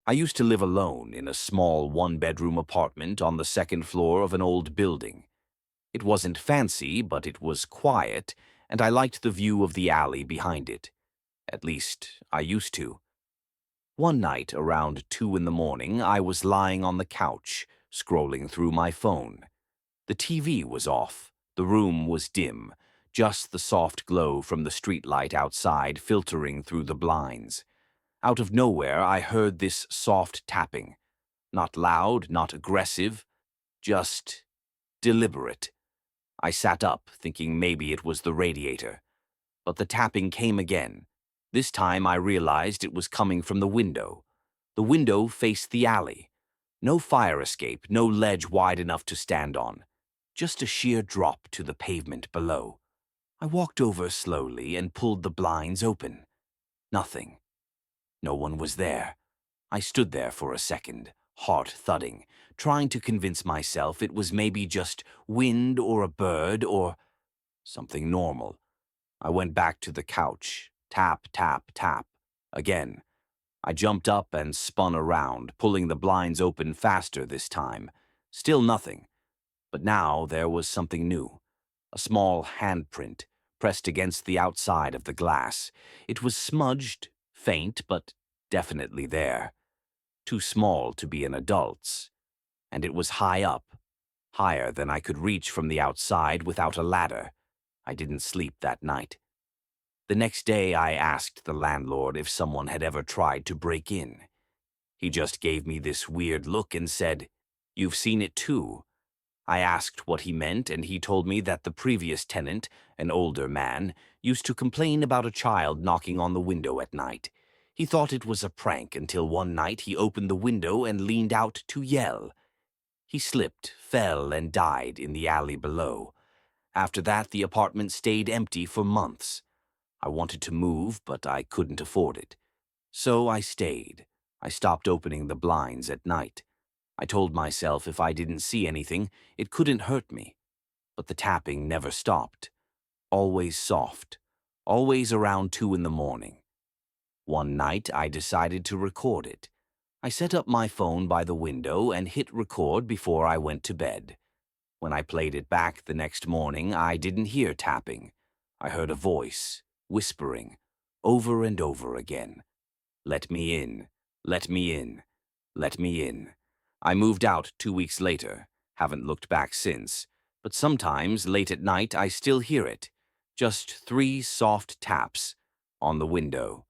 I used to live alone in a small one-bedroom apartment on the second floor of an old building. It wasn't fancy, but it was quiet, and I liked the view of the alley behind it. At least, I used to. One night, around 2 in the morning, I was lying on the couch, scrolling through my phone. The TV was off. The room was dim, just the soft glow from the streetlight outside filtering through the blinds. Out of nowhere, I heard this soft tapping. Not loud, not aggressive, just deliberate. I sat up, thinking maybe it was the radiator. But the tapping came again. This time I realized it was coming from the window. The window faced the alley. No fire escape, no ledge wide enough to stand on. Just a sheer drop to the pavement below. I walked over slowly and pulled the blinds open. Nothing. No one was there. I stood there for a second, heart thudding, trying to convince myself it was maybe just wind or a bird or something normal. I went back to the couch. Tap, tap, tap. Again. I jumped up and spun around, pulling the blinds open faster this time. Still nothing. But now there was something new. A small handprint, pressed against the outside of the glass. It was smudged, faint, but definitely there. Too small to be an adult's. And it was high up, higher than I could reach from the outside without a ladder. I didn't sleep that night. The next day I asked the landlord if someone had ever tried to break in. He just gave me this weird look and said, "You've seen it too." I asked what he meant, and he told me that the previous tenant, an older man, used to complain about a child knocking on the window at night. He thought it was a prank until one night he opened the window and leaned out to yell. He slipped, fell, and died in the alley below. After that, the apartment stayed empty for months. I wanted to move, but I couldn't afford it. So I stayed. I stopped opening the blinds at night. I told myself if I didn't see anything, it couldn't hurt me. But the tapping never stopped. Always soft. Always around 2 in the morning. One night, I decided to record it. I set up my phone by the window and hit record before I went to bed. When I played it back the next morning, I didn't hear tapping. I heard a voice, whispering, over and over again. "Let me in. Let me in. Let me in." I moved out 2 weeks later. Haven't looked back since. But sometimes, late at night, I still hear it. Just 3 soft taps on the window.